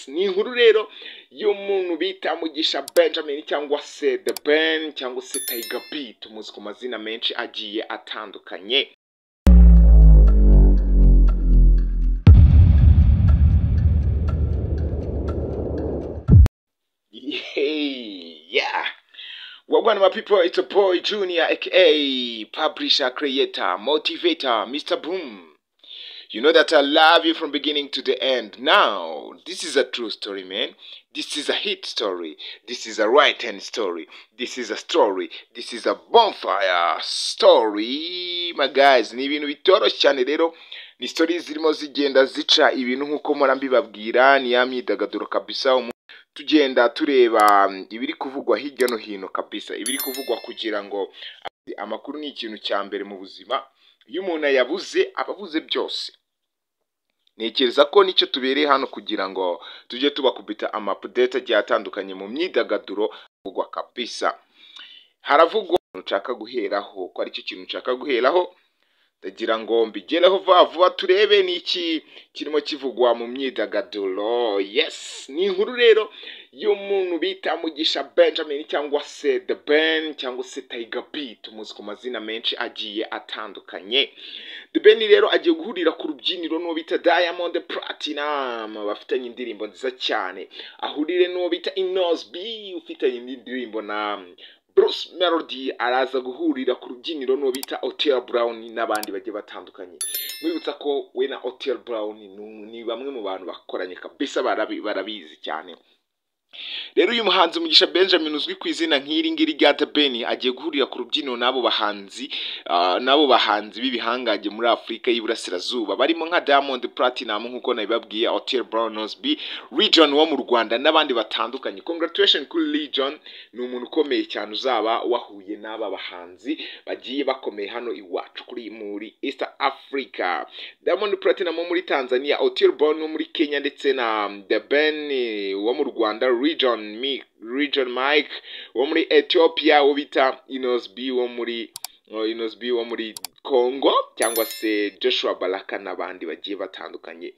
Yes, ni inkuru rero y'umuntu bita Mugisha Benjamin cyangwa se The Ben cyangwa se Tiger B, tumuzi ku mazina menshi agiye atandukanye. Yeah. Welcome my people, it's a boy Junior aka publisher, creator, motivator, Mr. Boom. You know that I love you from beginning to the end. Now, this is a true story, man. This is a hit story. This is a right-hand story. This is a story. This is a bonfire story. My guys, ni ibintu bitoroshye cyane rero. Ni stories zirimo zigenda zica ibintu nkuko mpora mbibabwira, ni ya myidagaduro kabisa. Tugenda tureba ibiri kuvugwa hirya no hino kabisa. Ibiri kuvugwa kugira ngo amakuru ni ikintu cya mbere mu buzima. Iyo umuntu yabuze ababuze byose. Nekereza ko nicyo tubereye hano kugira ngo tujye tubakubita update agiye atandukanye mu myidagaduro kuvugwa kabisa. Haravugwa nshaka guheraho ko ari cyo kintu nshaka guheraho. Ndagira ngo mbigereho vuba turebe niki kirimo kivugwa mu myidagaduro. Yes, ni inkuru rero y'umuntu bita Mugisha Benjamin cyangwa se The Ben cyangwa se Tiger B, tumuzi ku mazina menshi agiye atandukanye. The Ben rero agiye guhurira ku rubyiniro n'uwo bita Diamond Platinum, bafitanye indirimbo nziza cyane. Ahurire n'uwo bita Inosby, ufitanye indirimbo na Bruce Melody. Araza guhurira ku rubyiniro n'uwo bita Otile Brown n'abandi bagiye batandukanye. Mwibutsa ko we na Otile Brown ni bamwe mu bantu bakoranye kabisa, barabizi cyane. Rero uyu muhanzi Mugisha Benjamin uzwi ku izina nk'iri ngiri rya The Ben agiye guhurira ku rubyiniro n'abo bahanzi b'ibihangange muri Afurika y'Iburasirazuba barimo nka Diamond Platinum nkuko nabibabwiye, Otile Brown, Inosby, Region wo mu Rwanda n'abandi batandukanye. Congratulations kuri Region, ni umuntu ukomeye cyane uzaba wahuye n'aba bahanzi bagiye bakomeye hano iwacu kuri muri East Africa. Diamond Platinum wo muri Tanzania, Otile Brown wo muri Kenya ndetse na The Ben wo mu Rwanda, Region Mike wo muri Ethiopia, wo bita Inosby wo muri Congo cyangwa se Joshua Baraka n'abandi bagiye batandukanye.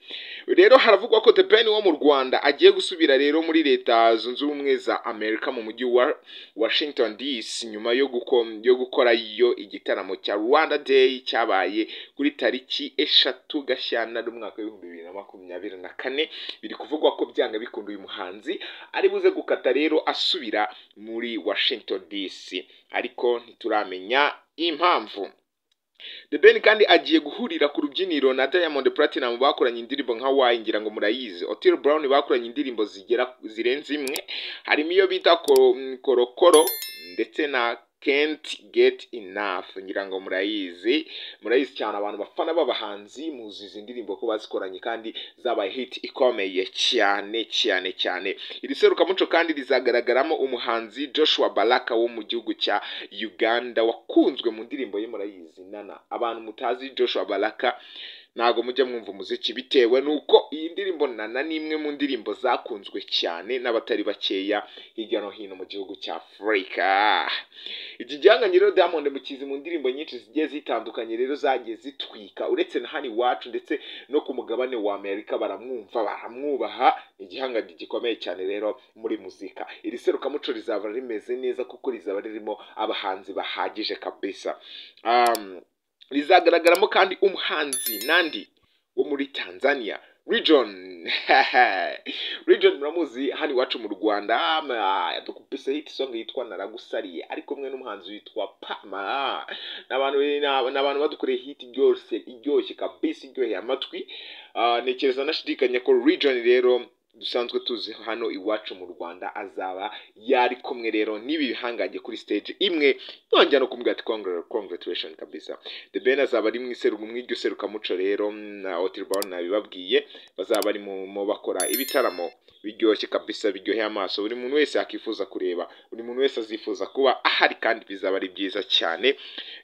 Rero haravugwa ko The Ben wo mu Rwanda agiye gusubira rero muri Leta Zunze Ubumwe za Amerika mu mujyi wa Washington DC nyuma yo gukora iyo igitaramo cya Rwanda Day cyabaye kuri tariki 3 Gashyantare umwaka wa 2024. Biri kuvugwa ko byanga bikunda uyu muhanzi ari buze gukata rero asubira muri Washington DC, ariko ntituramenya impamvu. The Ben kandi agiye guhurira ku rubyiniro na Diamond Platinum bakoranye indirimbo nka Why, ngira ngo murayizi. Otile Brown bakoranye indirimbo zirenze imwe, harimo iyo bita Korokoro ndetse na Can't Get Enough, ngira ngo murayizi cyane. Abantu bafana b'abahanzi muzi izi ndirimbo ko bazikoranye kandi zabaye hit ikomeye cyane. Iri serukamuco kandi rizagaragaramo umuhanzi Joshua Baraka wo mu gihugu cya Uganda wakunzwe mu ndirimbo ye murayizi Nana. Abantu mutazi Joshua Baraka ntago mujya mwumva umuziki bitewe nuko iyi ndirimbo Nana ni imwe mu ndirimbo zakunzwe cyane n'abatari bakeya hirya no hino mu gihugu cya Afrika. Iki gihanganye rero Diamond mukizi mu ndirimbo nyinshi zigiye zitandukanye rero zagiye zitwika, uretse na hani wacu ndetse no ku mugabane wa Amerika baramwubaha. Igihanganye gikomeye cyane rero muri muzika. Iri serukamuco rizaba rimeze neza kuko rizaba ririmo abahanzi bahagije kabisa. Rizagaragaramo kandi umuhanzi Nandi wo muri Tanzania, Region muramuzi hano iwacu mu Rwanda, yadukubise hit song yitwa Naragusariye ari kumwe n'umuhanzi witwa Pama. N'abantu badukoreye hit iryoshye kabisa, iryoheye amatwi. Nekereza nashidikanya ko Region rero dusanzwe tuzi hano iwacu mu Rwanda azaba yari kumwe rero nibi bihangaje kuri stage imwe. Nongera no kumubwira ati congratulations kabisa. The Ben azaba ari mu iryo serukamuco rero na Otile Brown nabibabwiye, bazaba bari mu bakora ibitaramo biryoshye kabisa, biryoheye amaso. Buri muntu wese akifuza kureba, buri muntu wese azifuza kuba ahari kandi bizaba ari byiza cyane.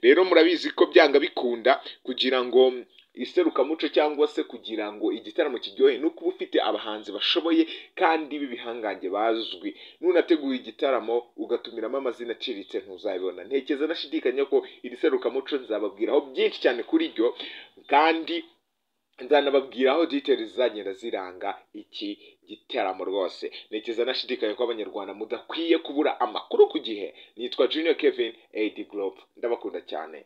Rero murabizi ko byanga bikunda kugira ngo iserukamuco cyangwa se kugira ngo igitaramo kiryohe nuko ufite abahanzi bashoboye kandi b'ibihangange bazwi. Nunateguye igitaramo ugatumiramo amazina aciriritse ntuzabibona. Ntekeza nashidikanya ko iri serukamuco nzababwiraho byinshi cyane kuri ryo, kandi nzanababwira aho details zizagenda ziranga iki gitaramo rwose. Ntekereza nashidikanya ko abanyarwanda mudakwiye kubura amakuru ku gihe. Nitwa Junior Kevin AD Group, ndabakunda cyane.